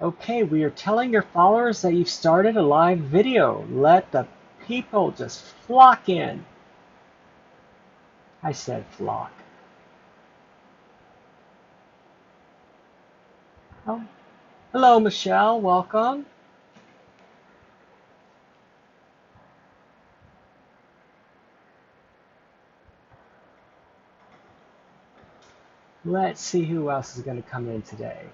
Okay, we are telling your followers that you've started a live video. Let the people just flock in. I said flock. Oh, hello, Michelle. Welcome. Let's see who else is going to come in today.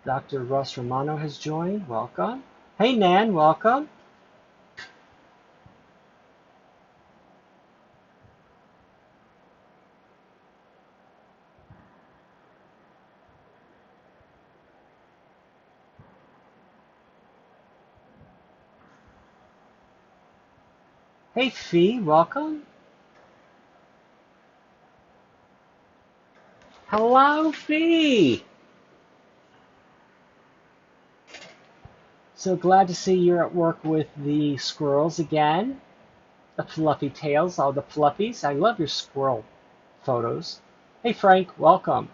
Dr. Russ Romano has joined. Welcome. Hey, Nan. Welcome. Hey, Fee. Welcome. Hello, Fee. So glad to see you're at work with the squirrels again. The fluffy tails, all the fluffies. I love your squirrel photos. Hey, Frank. Welcome.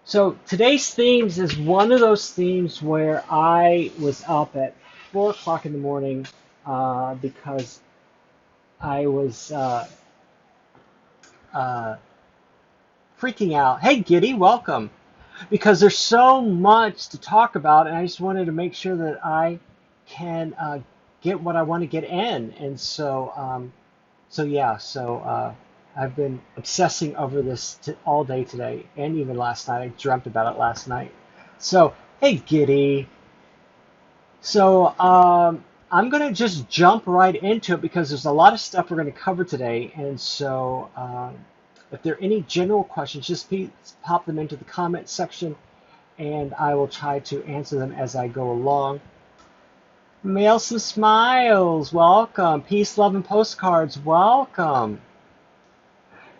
So today's themes is one of those themes where I was up at 4 o'clock in the morning because I was uh, freaking out. Hey, Giddy, welcome. Because there's so much to talk about, and I just wanted to make sure that I can get what I want to get in. And so yeah, I've been obsessing over this all day today, and even last night. I dreamt about it last night. So, hey, Giddy. So I'm going to just jump right into it because there's a lot of stuff we're going to cover today. And if there are any general questions, just please pop them into the comment section and I will try to answer them as I go along. Mail some smiles. Welcome. Peace, love, and postcards. Welcome.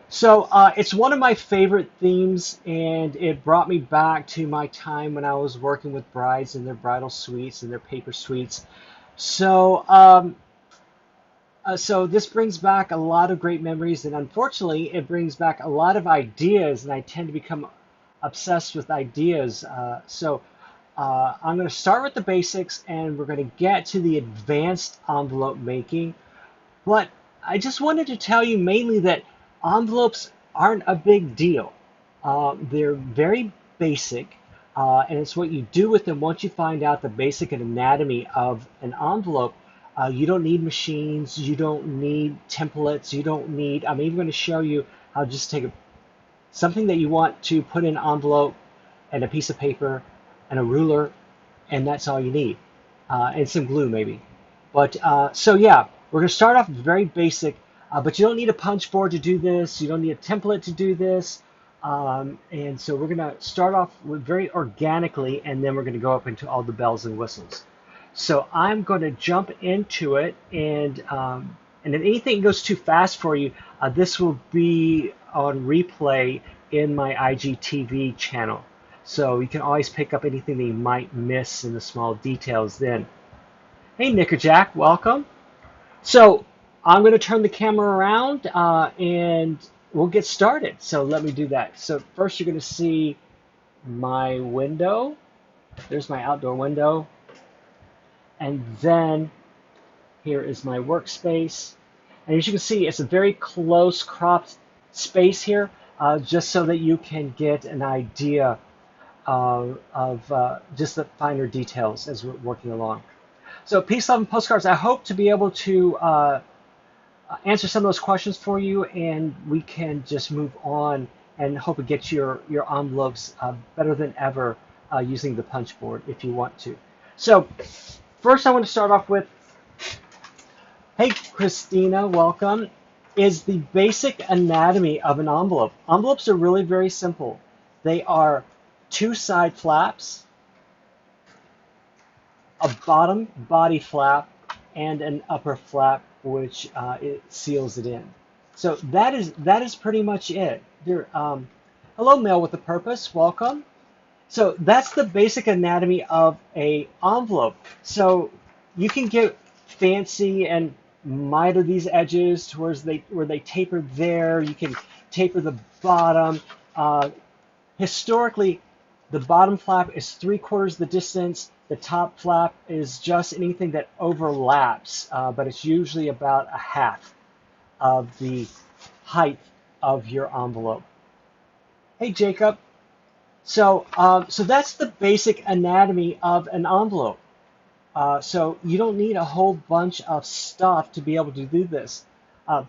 So it's one of my favorite themes, and it brought me back to my time when I was working with brides and their bridal suites and their paper suites. So this brings back a lot of great memories, and unfortunately, it brings back a lot of ideas, and I tend to become obsessed with ideas. I'm going to start with the basics, and we're going to get to the advanced envelope making. But I just wanted to tell you mainly that envelopes aren't a big deal. They're very basic, and it's what you do with them once you find out the basic anatomy of an envelope. You don't need machines, you don't need templates, you don't need, I'm even going to show you how to just take something that you want to put in an envelope and a piece of paper and a ruler, and that's all you need, and some glue maybe. But yeah, we're going to start off very basic, but you don't need a punch board to do this. You don't need a template to do this. And so we're going to start off with very organically, and then we're going to go up into all the bells and whistles. So I'm going to jump into it, and if anything goes too fast for you, this will be on replay in my IGTV channel. So you can always pick up anything that you might miss in the small details then. Hey, Nickerjack, welcome. So I'm going to turn the camera around and we'll get started. So let me do that. So first you're going to see my window. There's my outdoor window. And then here is my workspace. And as you can see, it's a very close cropped space here, just so that you can get an idea of just the finer details as we're working along. So Peace, Love, and Postcards, I hope to be able to answer some of those questions for you, and we can just move on and hope to get your envelopes better than ever using the punch board if you want to. So first I want to start off with, hey Christina, welcome, is the basic anatomy of an envelope. Envelopes are really very simple. They are two side flaps, a bottom body flap, and an upper flap which it seals it in. So that is pretty much it. Hello, Mail with a Purpose. Welcome. So that's the basic anatomy of a envelope. So you can get fancy and miter these edges towards where they taper there. You can taper the bottom. historically, the bottom flap is 3/4 the distance. The top flap is just anything that overlaps, but it's usually about a half of the height of your envelope. Hey, Jacob. So that's the basic anatomy of an envelope. So you don't need a whole bunch of stuff to be able to do this. Uh,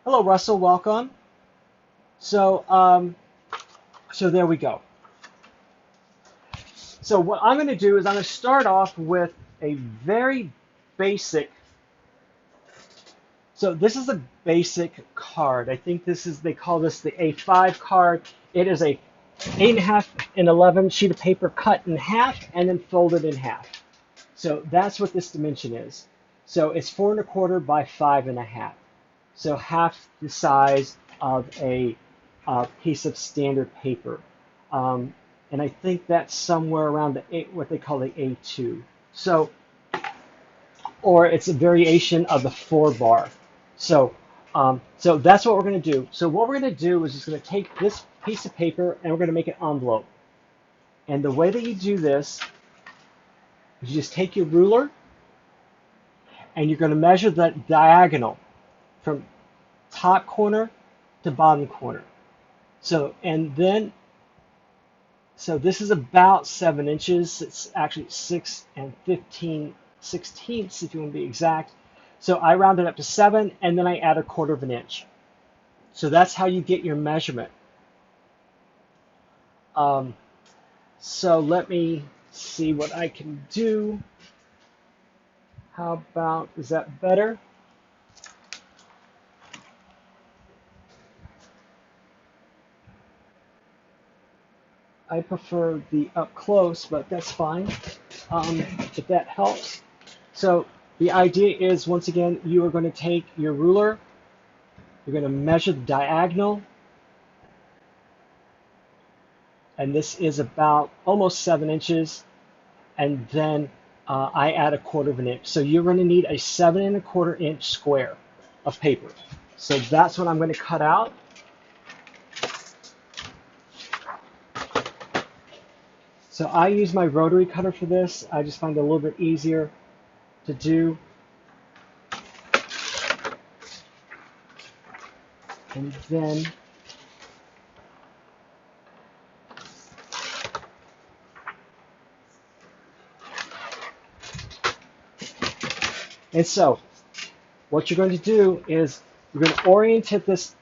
Hello, Russell. Welcome. So there we go. So what I'm going to do is I'm going to start off with a very basic. So this is a basic card. I think they call this the A5 card. It is a 8.5 and 11 sheet of paper cut in half and then folded in half. So that's what this dimension is. So it's 4 1/4 by 5.5. So half the size of a piece of standard paper. And I think that's somewhere around what they call the A2. So, or it's a variation of the 4-bar. So that's what we're going to do. So what we're going to do is just going to take this piece of paper and we're going to make an envelope. And the way that you do this is you just take your ruler and you're going to measure the diagonal from top corner to bottom corner. So this is about 7 inches. It's actually 6 15/16 if you want to be exact. So I round it up to 7 and then I add 1/4 of an inch. So that's how you get your measurement. So let me see what I can do. How about, is that better? I prefer the up close, but that's fine if that helps. So the idea is, once again, you are going to take your ruler, you're going to measure the diagonal, and this is about almost 7 inches, and then I add 1/4 of an inch. So you're going to need a 7 1/4 inch square of paper. So that's what I'm going to cut out. So I use my rotary cutter for this. I just find it a little bit easier to do. And then so what you're going to do is you're going to orientate this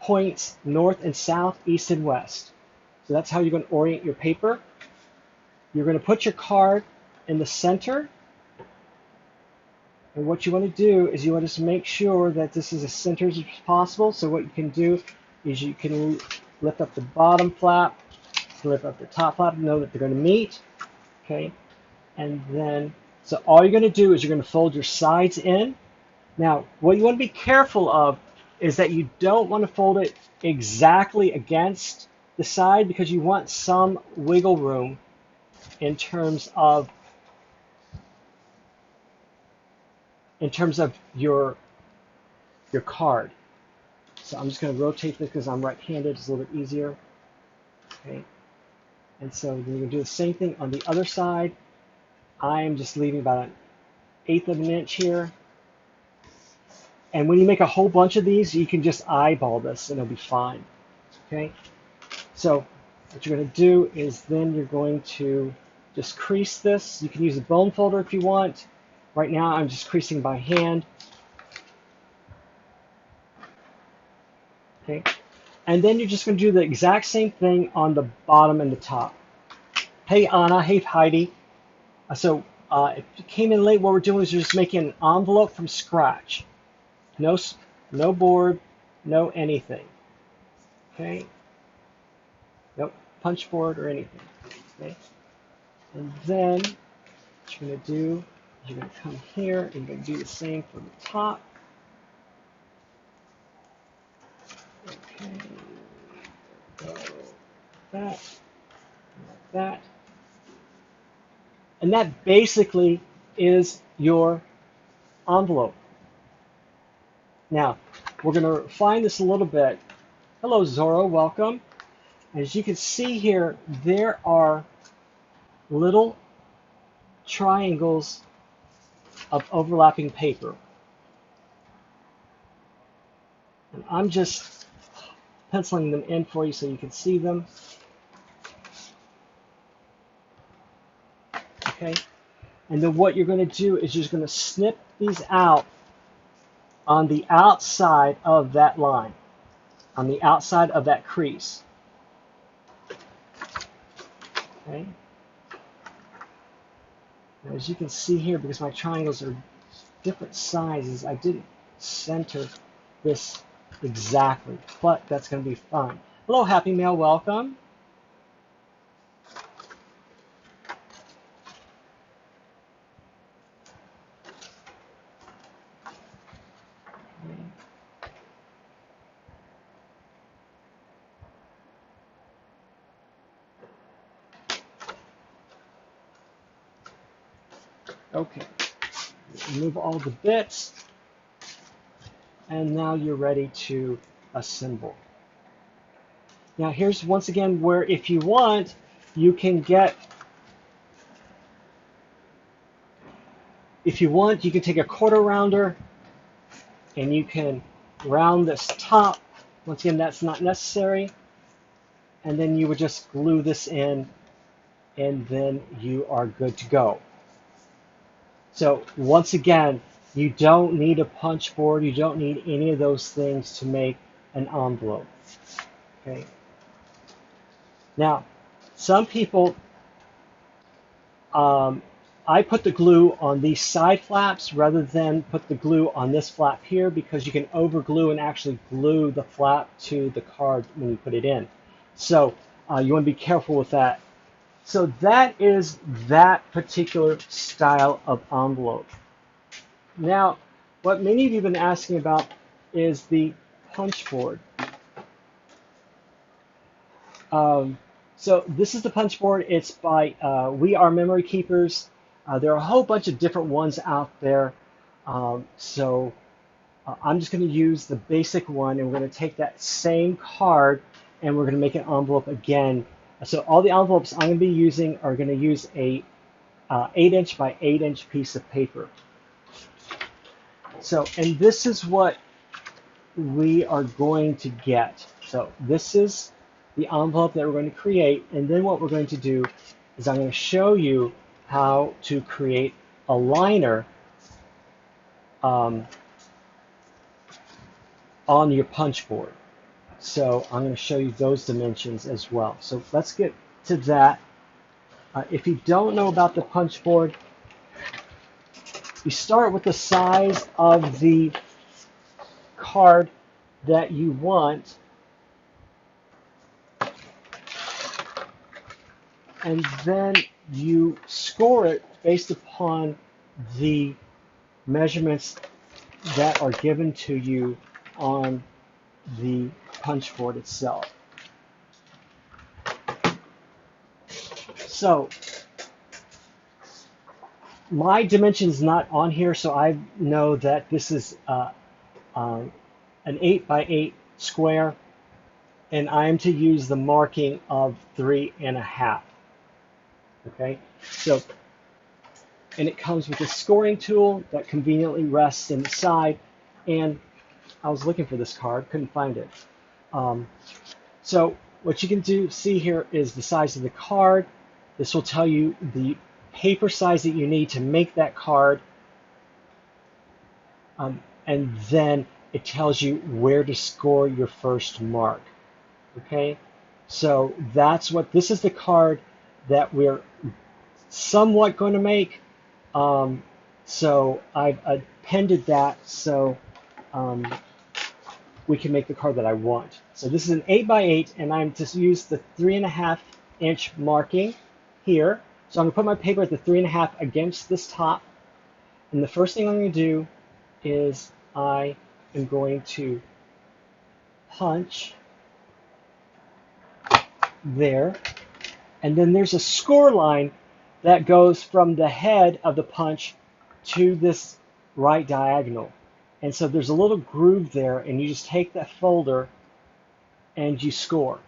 points north and south, east and west. So that's how you're going to orient your paper. You're going to put your card in the center. And what you want to do is you want to just make sure that this is as centered as possible. So what you can do is you can lift up the bottom flap, lift up the top flap, know that they're going to meet. Okay. And then, so all you're going to do is you're going to fold your sides in. Now, what you want to be careful of is that you don't want to fold it exactly against the side because you want some wiggle room in terms of your card. So I'm just going to rotate this because I'm right-handed. It's a little bit easier. Okay. And so then you're going to do the same thing on the other side. I'm just leaving about 1/8 of an inch here. And when you make a whole bunch of these, you can just eyeball this and it'll be fine. Okay. So what you're going to do is then you're going to just crease this. You can use a bone folder if you want. Right now I'm just creasing by hand. Okay. And then you're just going to do the exact same thing on the bottom and the top. Hey Anna, hey Heidi. So if you came in late, what we're doing is we're just making an envelope from scratch. No board, no anything. Okay. Nope, punch board or anything. Okay. And then what you're going to do is you're going to come here and you're going to do the same for the top. Okay. Go that, like that. And that basically is your envelope. Now, we're going to refine this a little bit. Hello, Zorro, welcome. As you can see here, there are little triangles of overlapping paper. And I'm just penciling them in for you so you can see them. Okay? And then what you're going to do is you're just going to snip these out on the outside of that line, on the outside of that crease. Okay? Now, as you can see here, because my triangles are different sizes, I didn't center this exactly, but that's going to be fine. Hello, Happy Mail, welcome. Okay, remove all the bits, and now you're ready to assemble. Now here's once again where if you want, you can get, if you want, you can take a quarter rounder and you can round this top. Once again, that's not necessary. And then you would just glue this in, and then you are good to go. So once again, you don't need a punch board. You don't need any of those things to make an envelope. Okay. Now, some people, I put the glue on these side flaps rather than put the glue on this flap here because you can over glue and actually glue the flap to the card when you put it in. So you want to be careful with that. So that is that particular style of envelope. Now, what many of you have been asking about is the punch board. So this is the punch board. It's by We Are Memory Keepers. There are a whole bunch of different ones out there. I'm just going to use the basic one, and we're going to take that same card and we're going to make an envelope again. So all the envelopes I'm going to be using are going to use a 8-inch by 8-inch piece of paper. So, and this is what we are going to get. So this is the envelope that we're going to create, and then what we're going to do is I'm going to show you how to create a liner on your punch board. So I'm going to show you those dimensions as well. So let's get to that. If you don't know about the punch board, you start with the size of the card that you want, and then you score it based upon the measurements that are given to you on the punch board itself. So my dimension is not on here, so I know that this is an 8 by 8 square, and I am to use the marking of 3.5. Okay, so, and it comes with a scoring tool that conveniently rests in the side, and I was looking for this card, couldn't find it. So what you can see here is the size of the card. This will tell you the paper size that you need to make that card, and then it tells you where to score your first mark. Okay, so this is the card that we're somewhat going to make. So I've appended that so we can make the card that I want. So this is an 8 by 8, and I'm just use the 3.5-inch marking here. So I'm going to put my paper at the 3.5 against this top. And the first thing I'm going to do is I am going to punch there. And then there's a score line that goes from the head of the punch to this right diagonal. And so there's a little groove there, and you just take that folder and you score.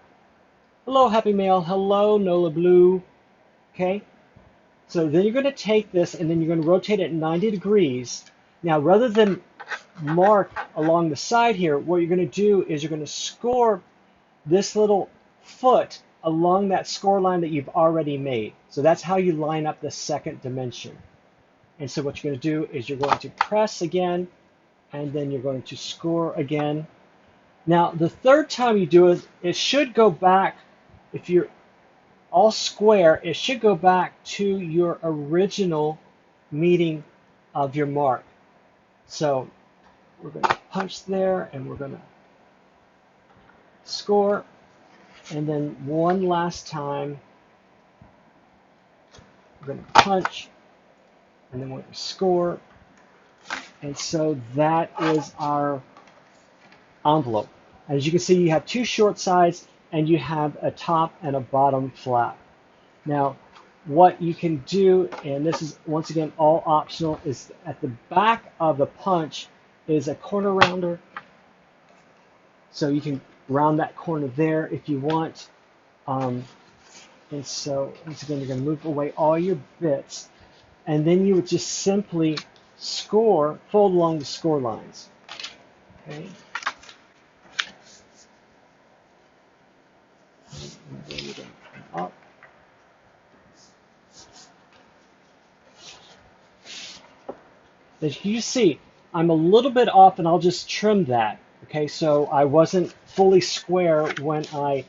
Hello, Happy Mail. Hello, Nola Blue. Okay, so then you're going to take this and then you're going to rotate it 90 degrees. Now, rather than mark along the side here, what you're going to do is you're going to score this little foot along that score line that you've already made. So that's how you line up the second dimension. And so what you're going to do is you're going to press again, and then you're going to score again. Now, the third time you do it, it should go back, if you're all square, it should go back to your original meeting of your mark. So we're going to punch there, and we're going to score, and then one last time, we're going to punch, and then we're going to score. And so that is our envelope. As you can see, you have two short sides and you have a top and a bottom flap. Now, what you can do, and this is once again all optional, is at the back of the punch is a corner rounder. So you can round that corner there if you want. And so once again, you're going to move away all your bits. And then you would just simply score, fold along the score lines. Okay. And then you're going to come up. As you see, I'm a little bit off, and I'll just trim that. Okay, so I wasn't fully square when I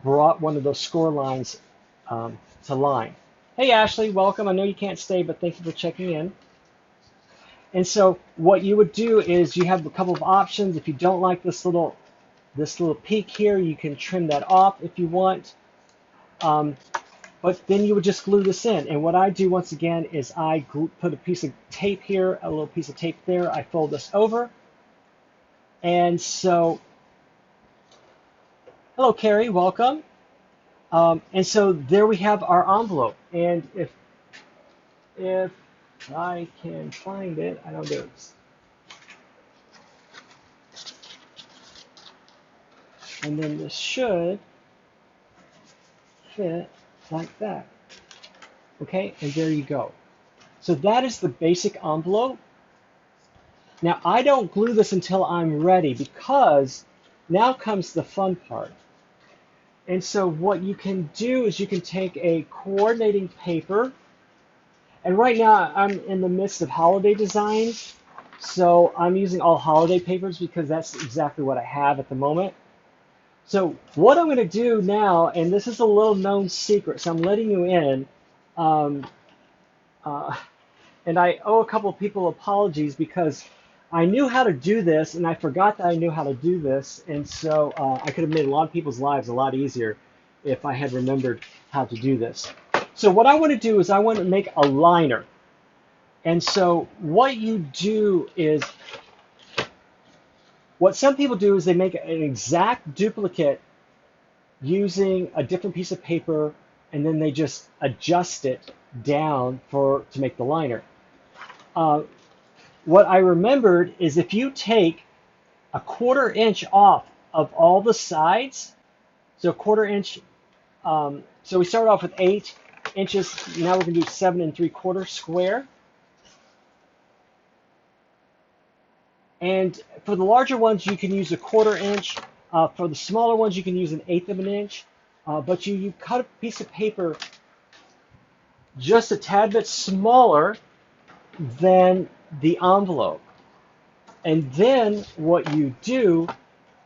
brought one of those score lines to line. Hey Ashley, welcome. I know you can't stay, but thank you for checking in. And so what you would do is you have a couple of options. If you don't like this little peak here, you can trim that off if you want. But then you would just glue this in. And what I do once again is I put a piece of tape here, a little piece of tape there. I fold this over. And so, hello Carrie, welcome. And so there we have our envelope. And if I can find it, I don't know. And then this should fit like that. Okay, and there you go. So that is the basic envelope. Now I don't glue this until I'm ready, because now comes the fun part. And so what you can do is you can take a coordinating paper, and right now I'm in the midst of holiday designs, so I'm using all holiday papers because that's exactly what I have at the moment. So what I'm going to do now, and this is a little known secret, so I'm letting you in, and I owe a couple of people apologies because I knew how to do this, and I forgot that I knew how to do this, and so I could have made a lot of people's lives a lot easier if I had remembered how to do this. So what I want to do is I want to make a liner. And so what you do is, what some people do is they make an exact duplicate using a different piece of paper, and then they just adjust it down to make the liner. What I remembered is if you take a 1/4 inch off of all the sides, so 1/4 inch, so we started off with 8 inches, now we're going to do 7 3/4 square. And for the larger ones, you can use a 1/4 inch. For the smaller ones, you can use 1/8 of an inch. But you cut a piece of paper just a tad bit smaller than the envelope. And then what you do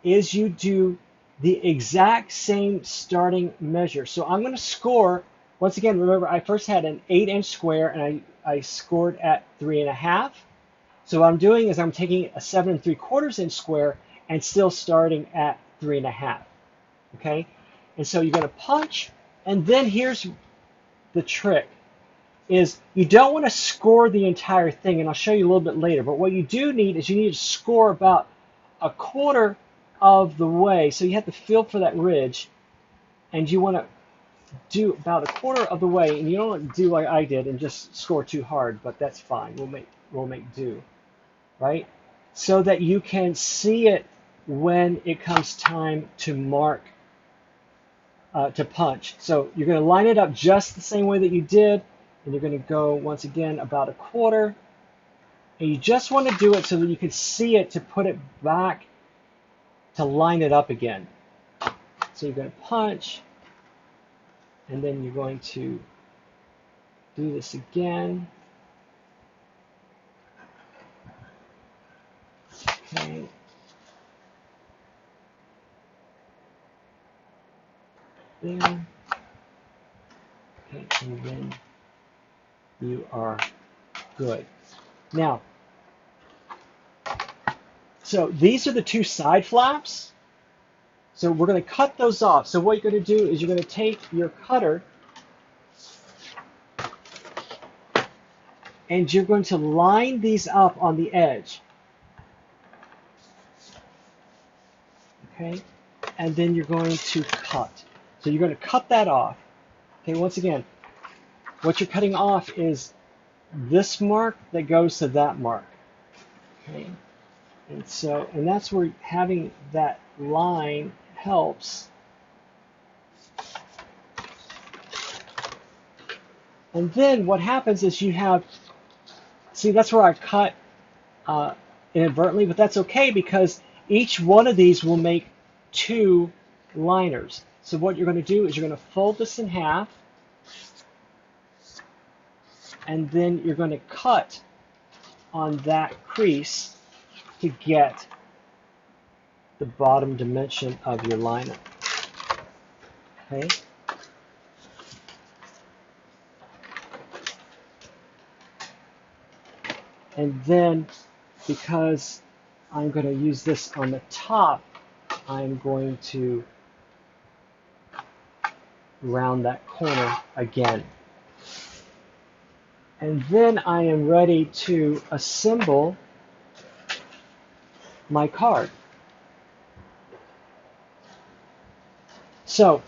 is you do the exact same starting measure. So I'm going to score, once again, remember I first had an 8-inch square and I scored at 3.5. So what I'm doing is I'm taking a 7 3/4 inch square and still starting at 3.5. Okay? And so you're going to punch, and then here's the trick, is you don't want to score the entire thing, and I'll show you a little bit later, but what you do need is you need to score about 1/4 of the way. So you have to feel for that ridge, and you want to do about 1/4 of the way, and you don't do like I did and just score too hard, but that's fine. We'll make do, right? So that you can see it when it comes time to mark to punch. So you're going to line it up just the same way that you did, and you're going to go once again about a quarter. And you just want to do it so that you can see it to put it back to line it up again. So you're going to punch, and then you're going to do this again. Okay. There. Okay, and then you are good. Now, so these are the two side flaps. So we're going to cut those off. So what you're going to do is you're going to take your cutter and you're going to line these up on the edge. Okay, and then you're going to cut. So you're going to cut that off. Okay, once again, what you're cutting off is this mark that goes to that mark. Okay, and that's where having that line helps. And then what happens is you have, see, that's where I cut inadvertently, but that's okay because each one of these will make two liners. So what you're going to do is you're going to fold this in half, and then you're going to cut on that crease to get the bottom dimension of your liner. Okay? And then, because I'm going to use this on the top, I'm going to round that corner again. And then I am ready to assemble my card. So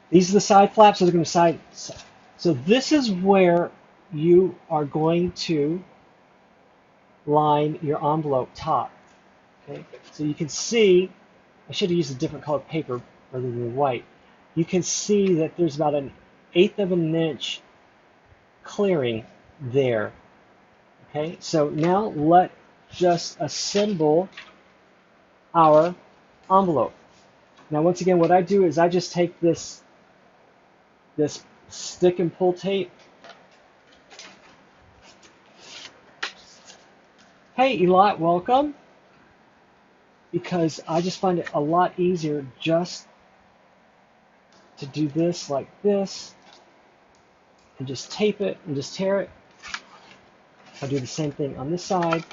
these are the side flaps. So they're going to side. So this is where you are going to line your envelope top. Okay. So you can see, I should have used a different colored paper rather than white. You can see that there's about 1/8 of an inch clearing there. Okay. So now let's just assemble our envelope. Now, once again, what I do is I just take this stick and pull tape. Hey, Elot, welcome. Because I just find it a lot easier just to do this like this and just tape it and just tear it. I do the same thing on this side.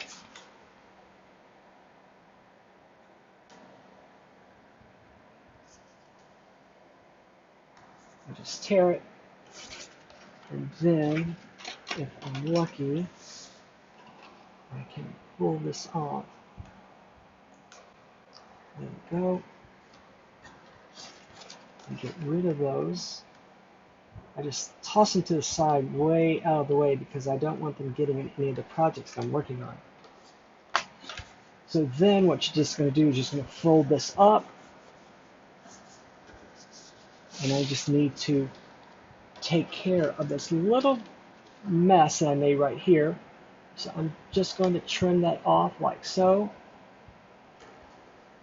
I just tear it, and then if I'm lucky, I can pull this off. There we go. And get rid of those. I just toss them to the side, way out of the way, because I don't want them getting in any of the projects I'm working on. So then what you're just going to do is just going to fold this up. And I just need to take care of this little mess that I made right here. So I'm just going to trim that off like so.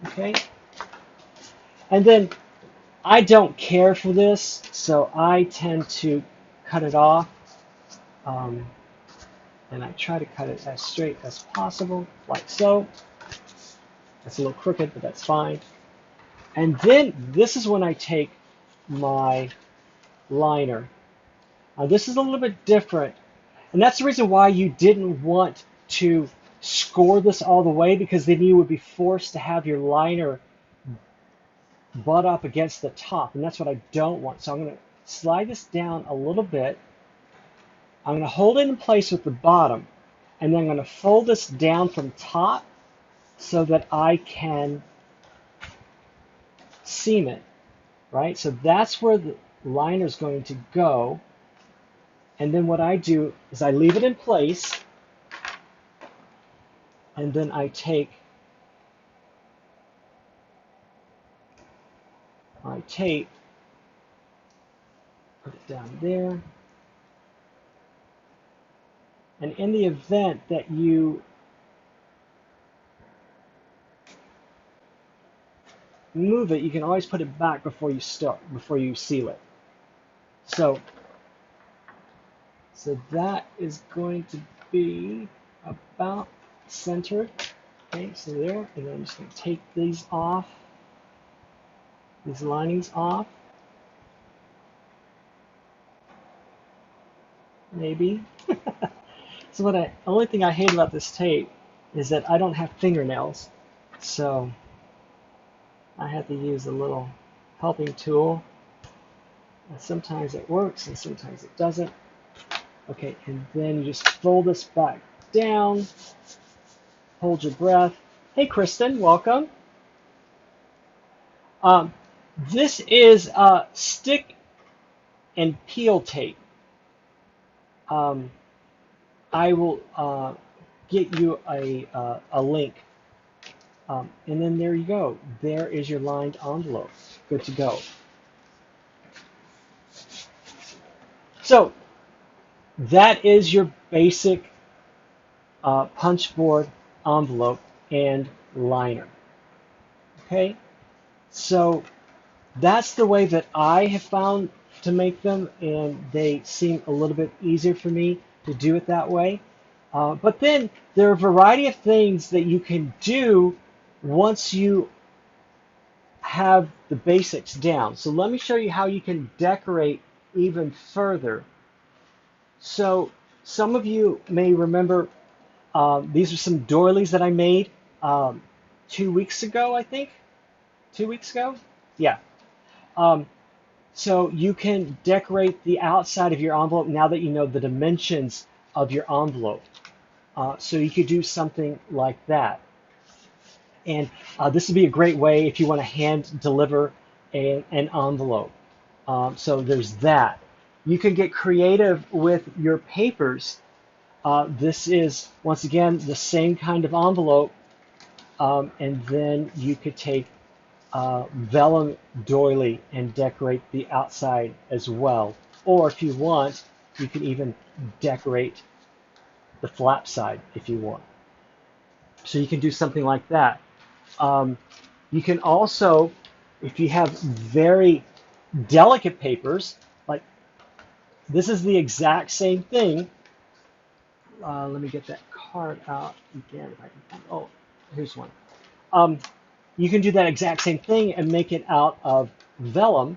Okay. And then I don't care for this, so I tend to cut it off. And I try to cut it as straight as possible, like so. That's a little crooked, but that's fine. And then this is when I take my liner. Now this is a little bit different, and that's the reason why you didn't want to score this all the way, because then you would be forced to have your liner butt up against the top, and that's what I don't want. So I'm going to slide this down a little bit. I'm going to hold it in place with the bottom, and then I'm going to fold this down from top so that I can seam it, right? So that's where the liner is going to go. And then what I do is I leave it in place, and then I take my tape Put it down there. And in the event that you move it, you can always put it back before you seal it. So that is going to be about centered. Okay, so there, and then I'm just going to take these off, these linings off, maybe. So only thing I hate about this tape is that I don't have fingernails, so I have to use a little helping tool. And sometimes it works and sometimes it doesn't. Okay, and then you just fold this back down, hold your breath. Hey, Kristen, welcome. This is stick and peel tape. I will get you a link. And then there you go. There is your lined envelope. Good to go. So that is your basic punch board envelope and liner. Okay, so that's the way that I have found to make them, and they seem a little bit easier for me to do it that way. But then there are a variety of things that you can do once you have the basics down. So let me show you how you can decorate even further. So some of you may remember these are some doilies that I made 2 weeks ago, I think. 2 weeks ago? Yeah. So you can decorate the outside of your envelope now that you know the dimensions of your envelope. So you could do something like that. And this would be a great way if you want to hand deliver an envelope. So there's that. You can get creative with your papers. This is, once again, the same kind of envelope. And then you could take vellum doily and decorate the outside as well. Or if you want, you can even decorate the flap side if you want. So you can do something like that. You can also, if you have very delicate papers, like this is the exact same thing. Let me get that card out again. If I can, oh, here's one. You can do that exact same thing and make it out of vellum,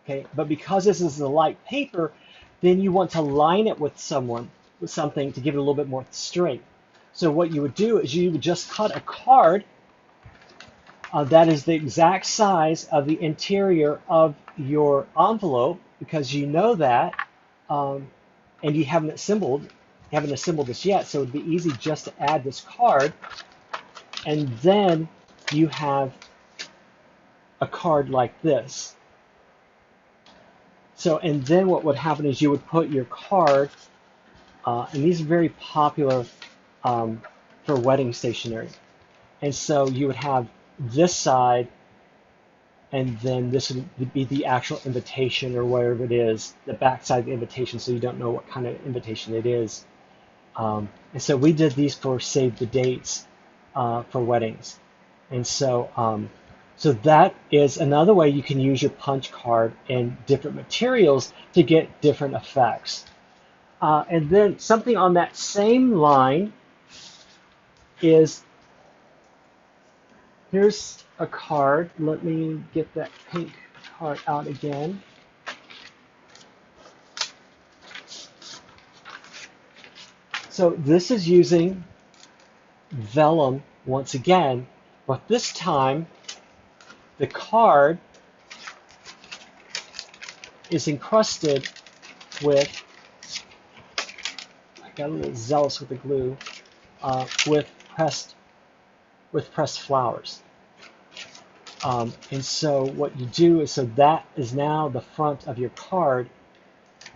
okay? But because this is a light paper, then you want to line it with something to give it a little bit more strength. So what you would do is you would just cut a card that is the exact size of the interior of your envelope, because you know that, and you haven't assembled this yet, so it'd be easy just to add this card, and then you have a card like this. So, and then what would happen is you would put your card, and these are very popular for wedding stationery. And so you would have this side, and then this would be the actual invitation or whatever it is, the back side of the invitation, so you don't know what kind of invitation it is. And so we did these for save the dates for weddings. And so, so that is another way you can use your punch card and different materials to get different effects. And then something on that same line is, here's a card. Let me get that pink card out again. So this is using vellum once again, but this time the card is encrusted with, I got a little zealous with the glue, with pressed flowers. And so what you do is, so that is now the front of your card.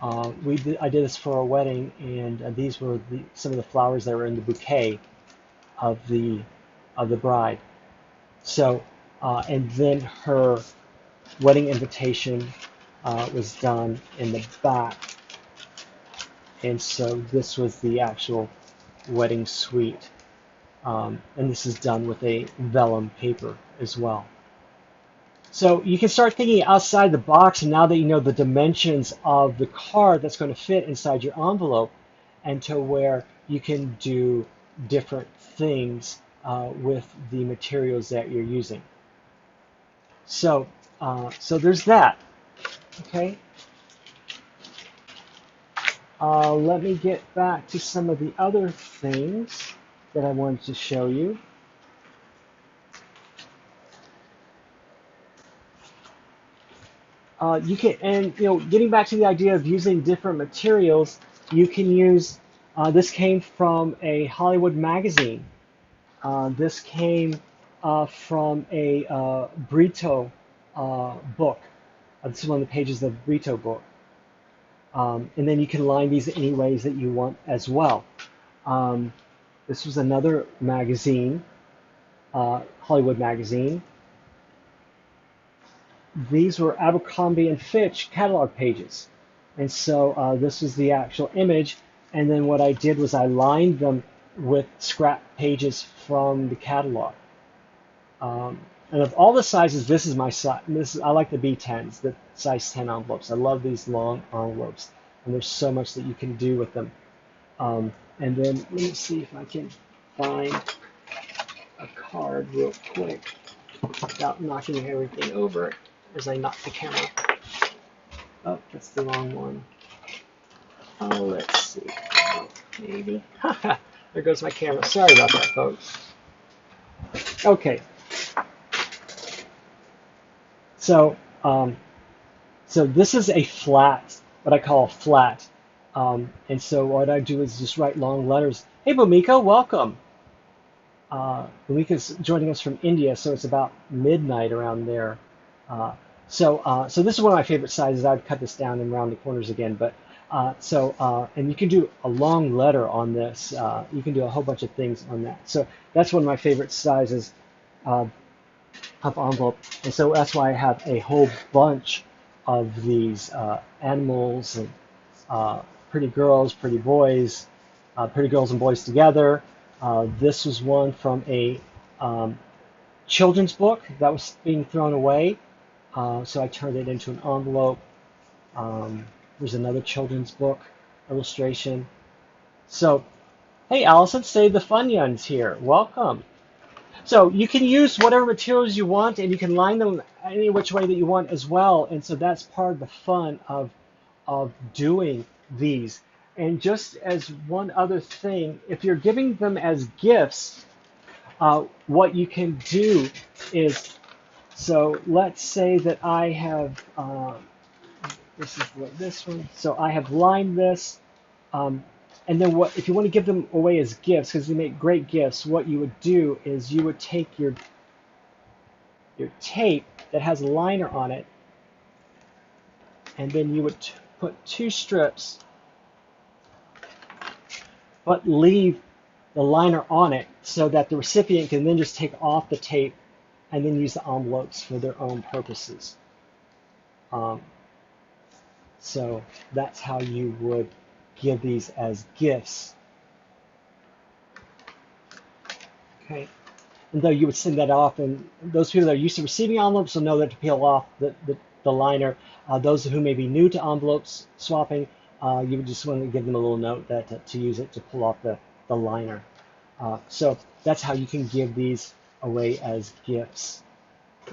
I did this for a wedding, and these were some of the flowers that were in the bouquet of the bride. So, and then her wedding invitation was done in the back. And so this was the actual wedding suite. And this is done with a vellum paper as well. So you can start thinking outside the box, and now that you know the dimensions of the card that's going to fit inside your envelope, and to where you can do different things with the materials that you're using. So, so there's that. Okay. Let me get back to some of the other things that I wanted to show you. You can, and getting back to the idea of using different materials, you can use. This came from a Hollywood magazine. This came from a Brito book. This is one of the pages of the Brito book. And then you can line these any ways that you want as well. This was another magazine, Hollywood magazine. These were Abercrombie and Fitch catalog pages. And so this was the actual image. And then what I did was I lined them with scrap pages from the catalog. And of all the sizes, this is my size. I like the B10s, the size 10 envelopes. I love these long envelopes, and there's so much that you can do with them. And then let me see if I can find a card real quick without knocking everything over as I knock the camera. Oh, that's the wrong one. Oh, let's see. Oh, maybe. There goes my camera. Sorry about that, folks. Okay. So, so this is a flat, what I call a flat. And so what I do is just write long letters. Hey, Bhumika, welcome. Bhumika's joining us from India, so it's about midnight around there. So this is one of my favorite sizes. I've cut this down and round the corners again, but and you can do a long letter on this. You can do a whole bunch of things on that. So that's one of my favorite sizes of envelope, and so that's why I have a whole bunch of these animals and pretty girls, pretty boys, pretty girls and boys together. This was one from a children's book that was being thrown away, so I turned it into an envelope. There's another children's book illustration. So, hey, Allison, Save the Funyuns here. Welcome. So you can use whatever materials you want, and you can line them any which way that you want as well. And so that's part of the fun of doing these. And just as one other thing, if you're giving them as gifts, what you can do is, so let's say that I have, this is what this one, so I have lined this, and then what if you want to give them away as gifts, because they make great gifts, what you would do is you would take your tape that has a liner on it, and then you would put two strips, but leave the liner on it so that the recipient can then just take off the tape and then use the envelopes for their own purposes. So that's how you would give these as gifts. Okay, and though you would send that off, and those people that are used to receiving envelopes will know that to peel off the liner. Those who may be new to envelopes swapping, you would just want to give them a little note that to use it to pull off the liner. So that's how you can give these away as gifts.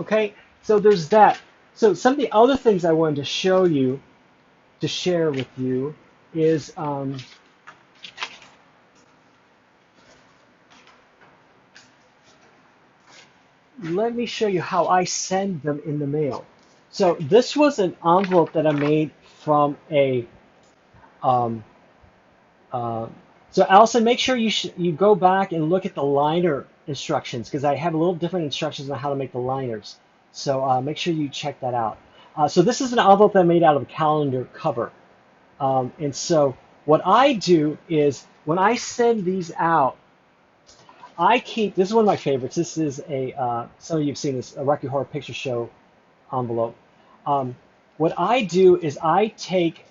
Okay, so there's that. So some of the other things I wanted to show you, to share with you, is let me show you how I send them in the mail. So this was an envelope that I made from a so Allison, make sure you go back and look at the liner instructions, because I have a little different instructions on how to make the liners. So make sure you check that out. So this is an envelope that I made out of a calendar cover. And so what I do is when I send these out, I keep, this is one of my favorites. This is a, some of you have seen this, a Rocky Horror Picture Show envelope. What what I do is I take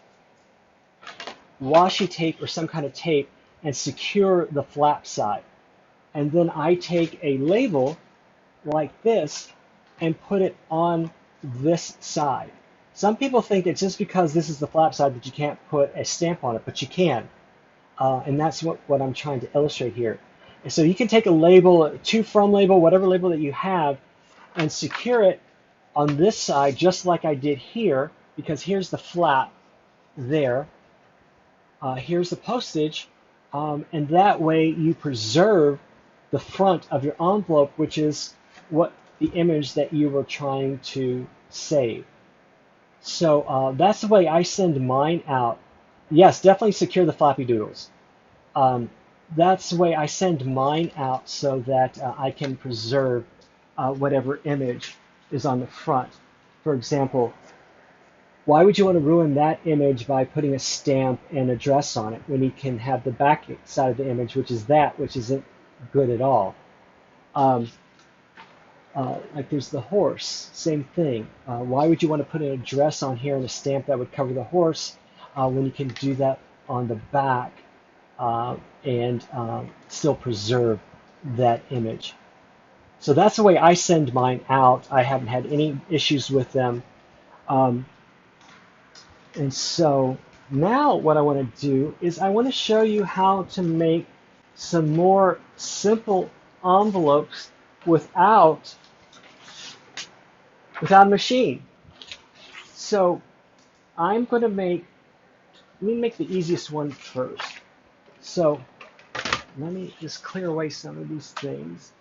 washi tape or some kind of tape and secure the flap side. And then I take a label like this and put it on this side. Some people think that just because this is the flap side that you can't put a stamp on it, but you can. And that's what I'm trying to illustrate here. And so you can take a label, a to from label, whatever label that you have, and secure it on this side just like I did here, because here's the flap there. Here's the postage, and that way you preserve the front of your envelope, which is what the image that you were trying to save. So that's the way I send mine out. Yes, definitely secure the floppy doodles. That's the way I send mine out so that I can preserve whatever image is on the front. For example, why would you want to ruin that image by putting a stamp and address on it when you can have the back side of the image, which is that, which isn't good at all? Like there's the horse, same thing. Why would you want to put an address on here and a stamp that would cover the horse when you can do that on the back and still preserve that image? So that's the way I send mine out. I haven't had any issues with them. And so now what I want to do is I want to show you how to make some more simple envelopes without a machine. So I'm going to let me make the easiest one first. So let me just clear away some of these things.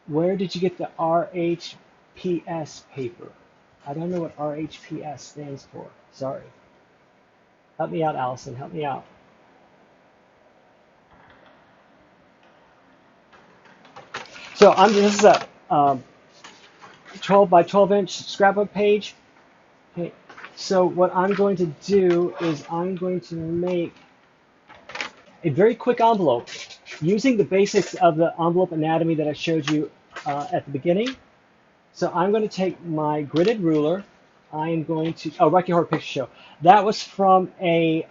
Where did you get the RHPS paper? I don't know what RHPS stands for. Sorry. Help me out, Allison. Help me out. So this is a 12 by 12 inch scrapbook page. Okay. So what I'm going to do is I'm going to make a very quick envelope using the basics of the envelope anatomy that I showed you at the beginning. So I'm going to take my gridded ruler. I am going to, oh, Rocky Horror Picture Show. That was from a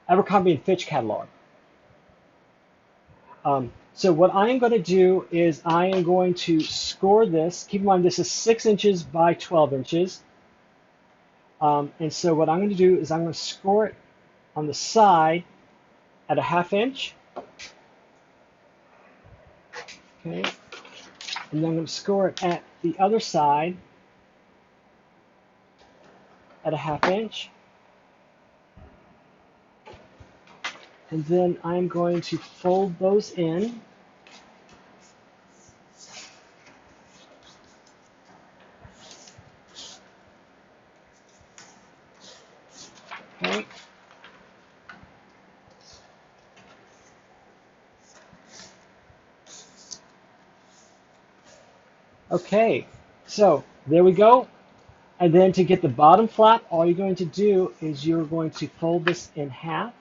Abercrombie and Fitch catalog. So what I am going to do is I am going to score this. Keep in mind this is 6 inches by 12 inches. And so what I'm going to do is I'm going to score it on the side at a 1/2 inch. Okay. And then I'm going to score it at the other side at a 1/2 inch. And then I'm going to fold those in. Okay. Okay, so there we go. And then to get the bottom flap, all you're going to do is you're going to fold this in half.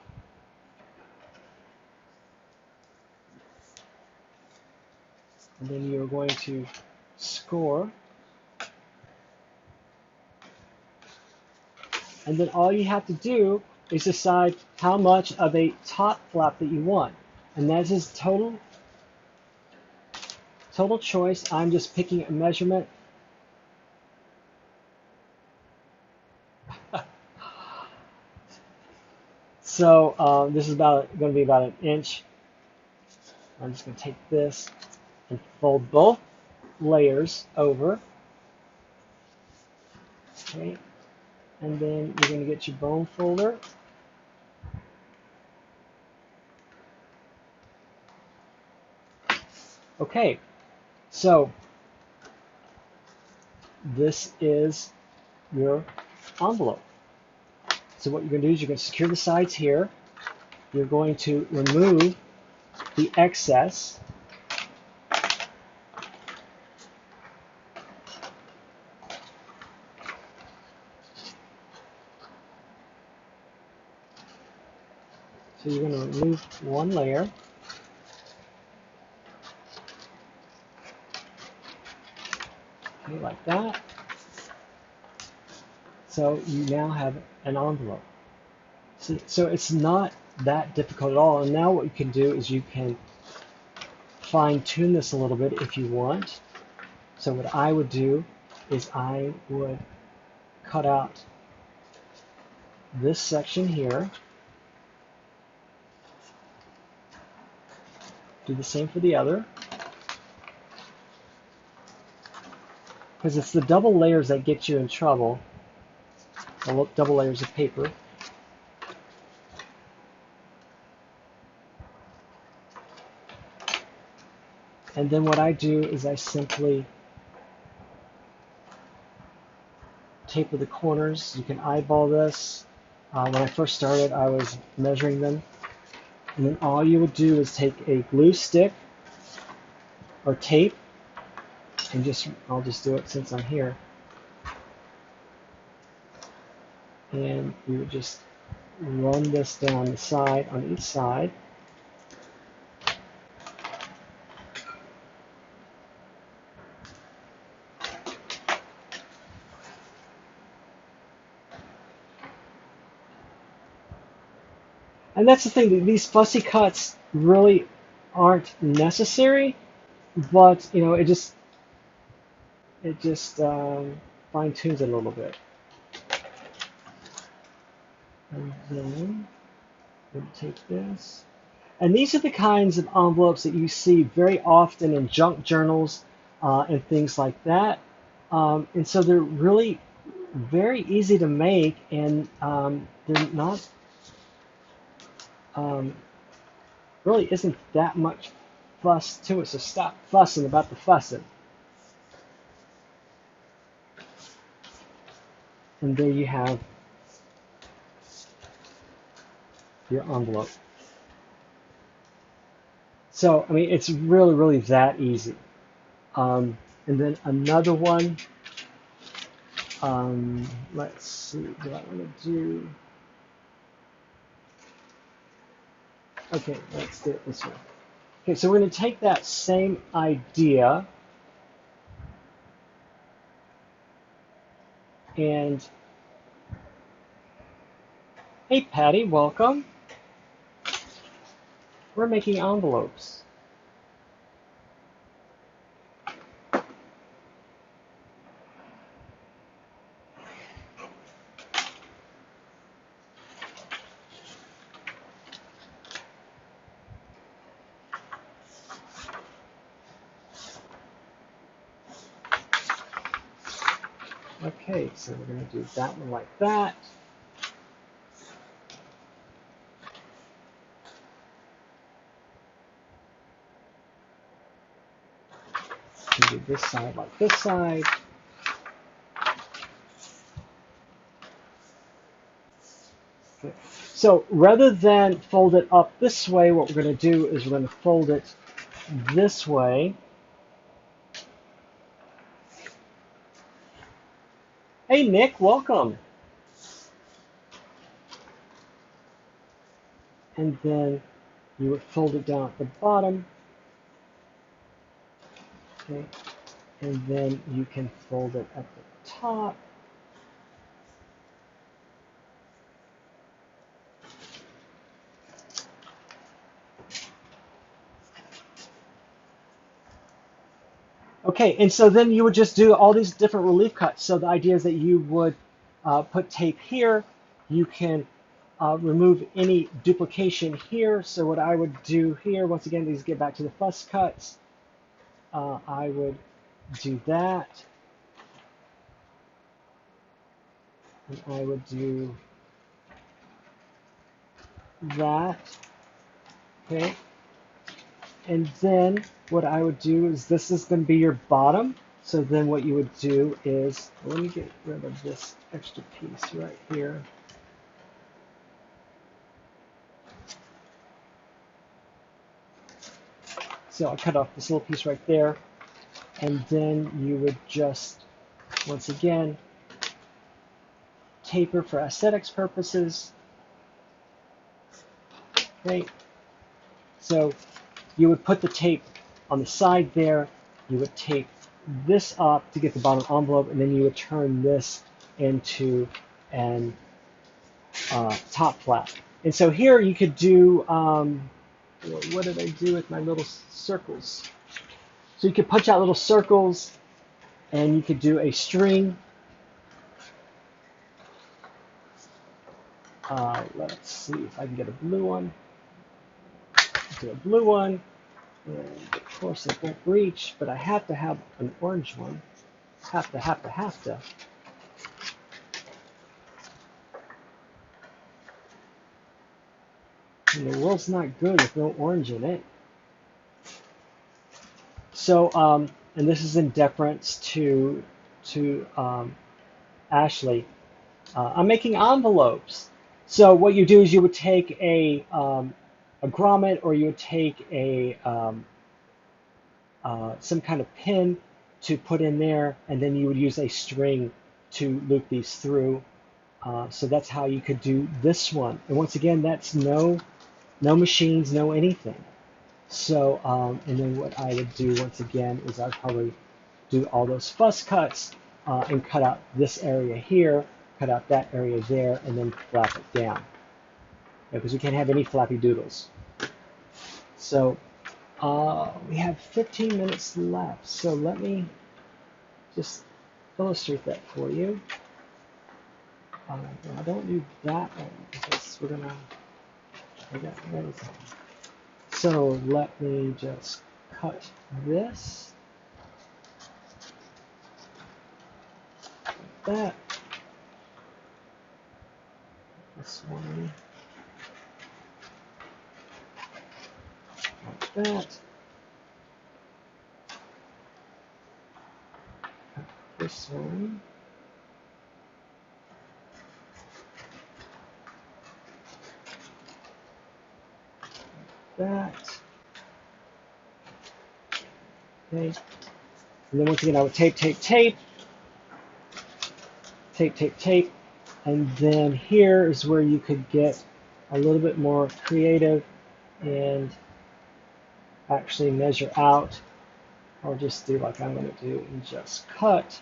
And then you're going to score. And then all you have to do is decide how much of a top flap that you want. And that is total choice. I'm just picking a measurement. So this is going to be about 1 inch. I'm just going to take this and fold both layers over. Okay. And then you're going to get your bone folder. Okay, so this is your envelope. So what you're going to do is you're going to secure the sides here. You're going to remove the excess. So you're going to remove one layer. Okay, like that. So you now have an envelope. So it's not that difficult at all. And now what you can do is you can fine tune this a little bit if you want. So what I would do is I would cut out this section here. Do the same for the other. Because it's the double layers that get you in trouble. The double layers of paper. And then what I do is I simply taper the corners. You can eyeball this. When I first started, I was measuring them. And then all you would do is take a glue stick or tape, and I'll just do it since I'm here. And you would just run this down the side on each side. And that's the thing, these fussy cuts really aren't necessary, but you know, it just fine tunes it a little bit. And then we'll take this. And these are the kinds of envelopes that you see very often in junk journals and things like that. And so they're really very easy to make, and they're not really isn't that much fuss to it. So stop fussing about the fussing. And there you have your envelope. So, I mean, it's really, really that easy. And then another one, let's see, do I want to do, okay, let's do it this way. Okay, so we're going to take that same idea and, hey Patty, welcome. We're making envelopes. Okay, so we're going to do that one like that. And do this side like this side. Okay. So rather than fold it up this way, what we're going to do is we're going to fold it this way. Hey Nick, welcome. And then you would fold it down at the bottom. Okay. And then you can fold it at the top. Okay, and so then you would just do all these different relief cuts. So the idea is that you would put tape here. You can remove any duplication here. So what I would do here, once again, these get back to the fuss cuts. I would do that. And I would do that. Okay. And then what I would do is this is going to be your bottom. So then what you would do is, let me get rid of this extra piece right here. So I cut off this little piece right there. And then you would just, once again, taper for aesthetics purposes. Okay. So you would put the tape on the side there. You would tape this up to get the bottom envelope, and then you would turn this into an top flap. And so here you could do, what did I do with my little circles? So you could punch out little circles, and you could do a string. Let's see if I can get a blue one. Do a blue one, and of course it won't reach, but I have to have an orange one. Have to. And the world's not good with no orange in it. So, and this is in deference to Ashley. I'm making envelopes. So what you do is you would take a grommet, or you would take a some kind of pin to put in there, and then you would use a string to loop these through. So that's how you could do this one. And once again, that's no machines, no anything. So, and then what I would do once again is I'd probably do all those fuss cuts and cut out this area here, cut out that area there, and then flap it down. Because we can't have any flappy doodles. So we have 15 minutes left. So let me just illustrate that for you. I don't do that one because we're gonna. So let me just cut this. Like that. This one. Like that. Cut this one. That. Okay. And then once again, I would tape. And then here is where you could get a little bit more creative and actually measure out. I'll just do like I'm going to do and just cut.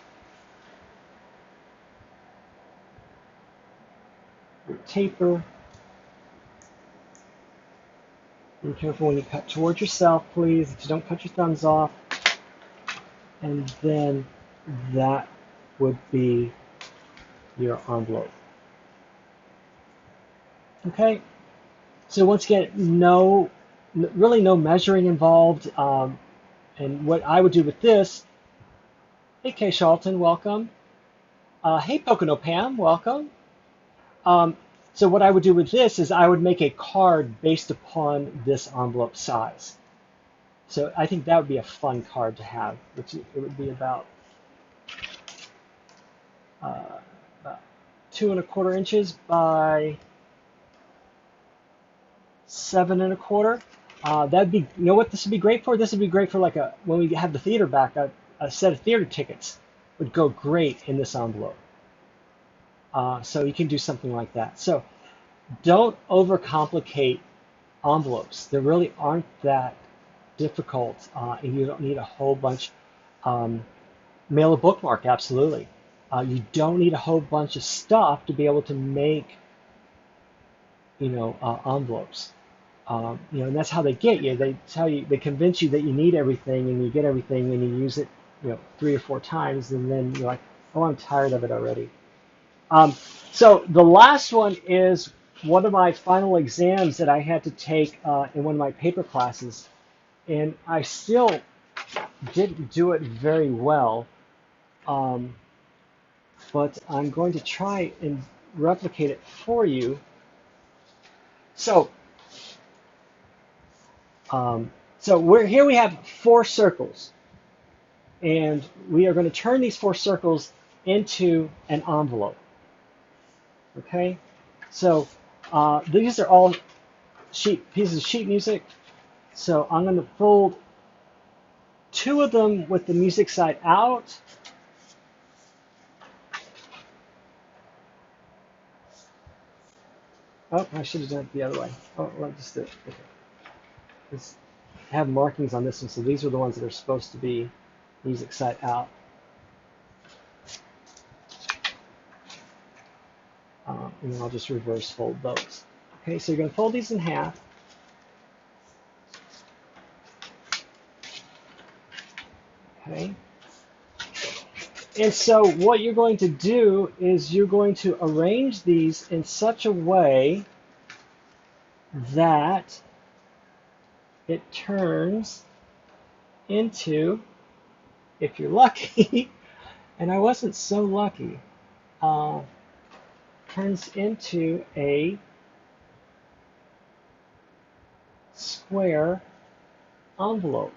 Your taper. Be careful when you cut towards yourself, please, that you don't cut your thumbs off. And then that would be your envelope. Okay, so once again, really no measuring involved. And what I would do with this, hey Kay Shalton, welcome. Hey Pocono Pam, welcome. So what I would do with this is I would make a card based upon this envelope size. So I think that would be a fun card to have, which it would be about 2¼ inches by 7¼ that'd be, you know what this would be great for? This would be great for like when we have the theater back, a set of theater tickets would go great in this envelope. So you can do something like that. So don't overcomplicate envelopes. They really aren't that difficult, and you don't need a whole bunch. Mail a bookmark, absolutely. You don't need a whole bunch of stuff to be able to make, envelopes. And that's how they get you. They tell you, they convince you that you need everything, and you get everything, and you use it, 3 or 4 times, and then you're like, oh, I'm tired of it already. So the last one is one of my final exams that I had to take in one of my paper classes, and I still didn't do it very well, but I'm going to try and replicate it for you. So, here we have 4 circles, and we are going to turn these 4 circles into an envelope. Okay, so these are all pieces of sheet music. So I'm going to fold 2 of them with the music side out. Oh, I should have done it the other way. Oh, let me just do it. Okay. I have markings on this one, so these are the ones that are supposed to be music side out. And then I'll just reverse fold those. Okay, so you're going to fold these in half. Okay. And so what you're going to do is you're going to arrange these in such a way that it turns into, if you're lucky, and I wasn't so lucky, turns into a square envelope.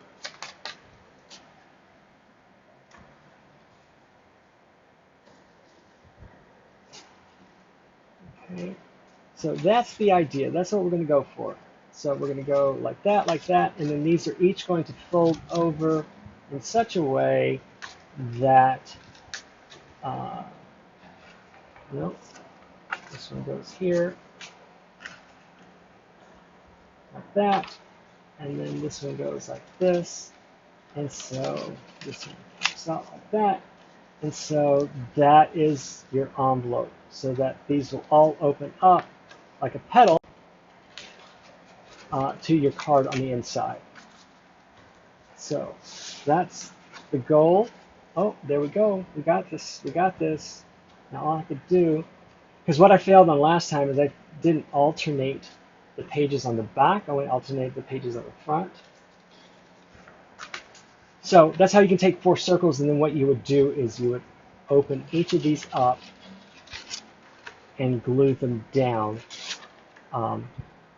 Okay, so that's the idea. That's what we're going to go for. So we're going to go like that, and then these are each going to fold over in such a way that, nope, this one goes here, like that, and then this one goes like this, and so this one comes out like that, and so that is your envelope, so that these will all open up like a petal to your card on the inside. So that's the goal. Oh, there we go. We got this. We got this. Now all I have to do, because what I failed on last time is I didn't alternate the pages on the back. I only alternate the pages on the front. So that's how you can take 4 circles, and then what you would do is you would open each of these up and glue them down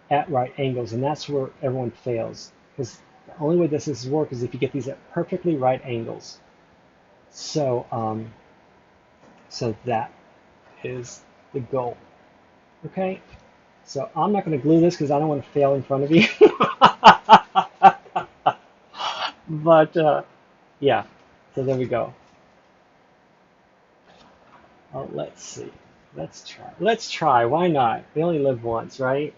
at right angles, and that's where everyone fails, because the only way this is work is if you get these at perfectly right angles. So so that is the goal. Okay, so I'm not going to glue this because I don't want to fail in front of you. But yeah, so there we go. Oh, let's see. Let's try. Let's try. Why not? We only live once, right?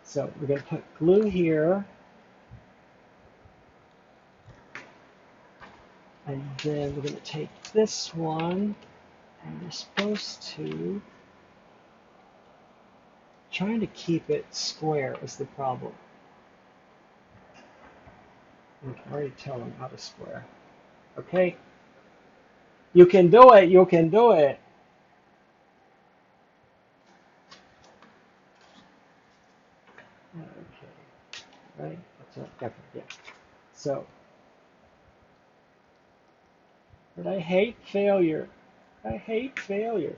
So we're going to put glue here. And then we're going to take this one, and we're supposed to, trying to keep it square is the problem. I can already tell I'm out of square. Okay? You can do it. You can do it. Okay. Right? That's right. Okay. Yeah. So, but I hate failure. I hate failure.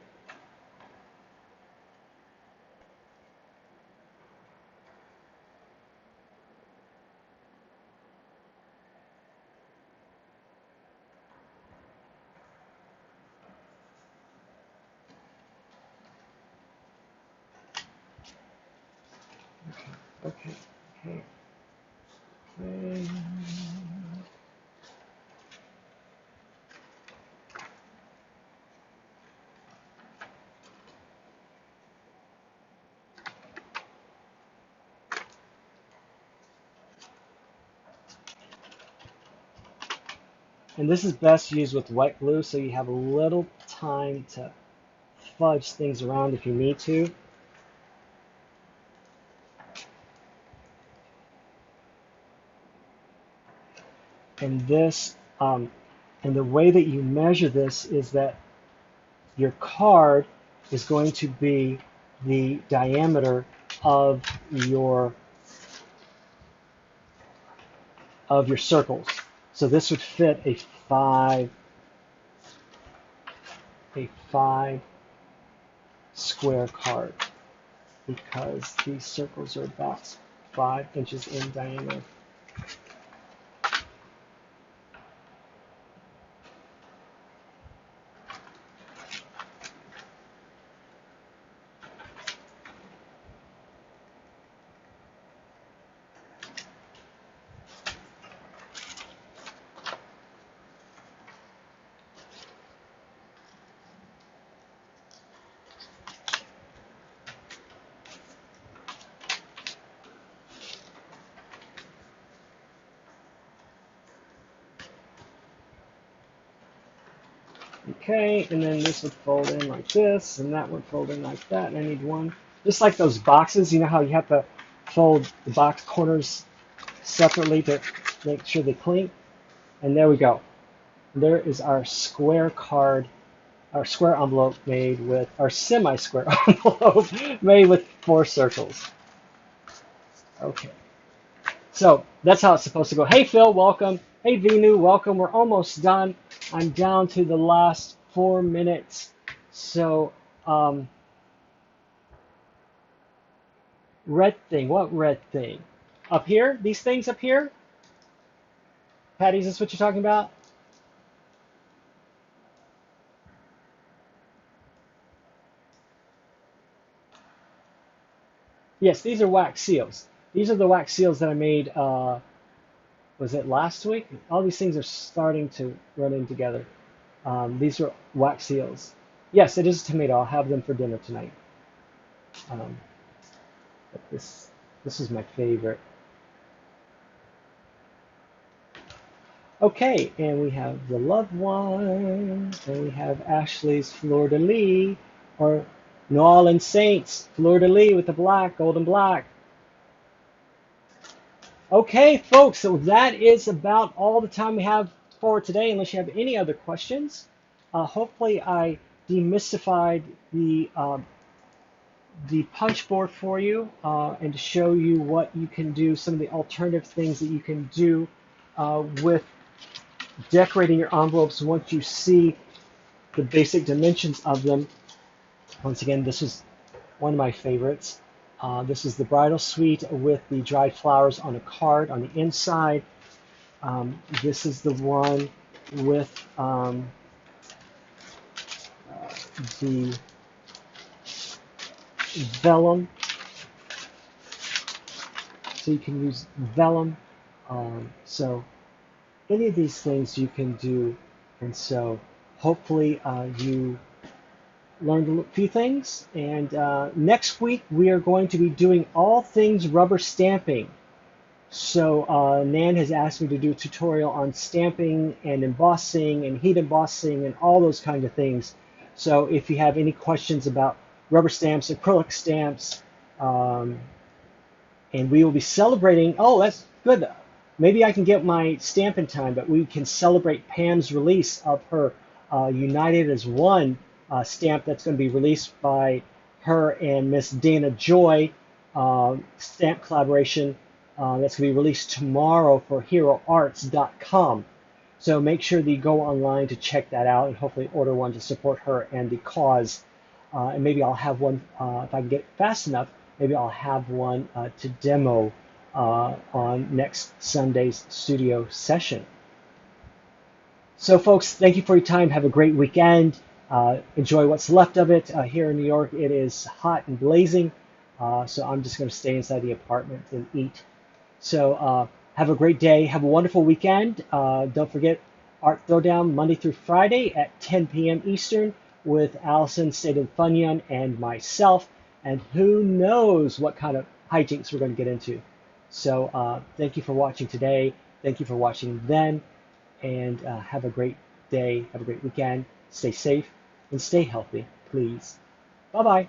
Okay. Okay. Okay. And this is best used with wet glue, so you have a little time to fudge things around if you need to. And this, and the way that you measure this is that your card is going to be the diameter of your circles. So this would fit a five square card because these circles are about 5 inches in diameter. Okay, and then this would fold in like this, and that would fold in like that, and I need one. Just like those boxes, you know how you have to fold the box corners separately to make sure they clink? And there we go. There is our square card, our square envelope made with, our semi-square envelope made with 4 circles. Okay, so that's how it's supposed to go. Hey Phil, welcome. Hey Vinu, welcome. We're almost done. I'm down to the last 4 minutes. So, red thing, what red thing? Up here? These things up here? Patty, is this what you're talking about? Yes, these are wax seals. These are the wax seals that I made, was it last week? All these things are starting to run in together. These are wax seals. Yes, it is a tomato. I'll have them for dinner tonight. Um, but this is my favorite. Okay, and we have the loved one, and we have Ashley's Fleur de Lis, or New Orleans Saints, Fleur de Lis with the black, golden black. Okay, folks, so that is about all the time we have for today, unless you have any other questions. Hopefully, I demystified the punch board for you and to show you what you can do, some of the alternative things that you can do with decorating your envelopes once you see the basic dimensions of them. Once again, this is one of my favorites. This is the bridal suite with the dried flowers on a card on the inside. This is the one with the vellum. So you can use vellum. So any of these things you can do. And so hopefully you learned a few things. And next week we are going to be doing all things rubber stamping. So Nan has asked me to do a tutorial on stamping and embossing and heat embossing and all those kinds of things. So if you have any questions about rubber stamps, acrylic stamps, and we will be celebrating, oh, that's good. Maybe I can get my stamp in time, but we can celebrate Pam's release of her United as One stamp that's going to be released by her and Miss Dana Joy stamp collaboration that's going to be released tomorrow for HeroArts.com. So make sure that you go online to check that out and hopefully order one to support her and the cause. And maybe I'll have one, if I can get fast enough, maybe I'll have one to demo on next Sunday's studio session. So folks, thank you for your time. Have a great weekend. Enjoy what's left of it. Here in New York, it is hot and blazing. So I'm just going to stay inside the apartment and eat. So have a great day. Have a wonderful weekend. Don't forget Art Throwdown Monday through Friday at 10 p.m. Eastern with Allison, State of Funyun, and myself. And who knows what kind of hijinks we're going to get into. So thank you for watching today. Thank you for watching then. And have a great day. Have a great weekend. Stay safe and stay healthy, please. Bye-bye.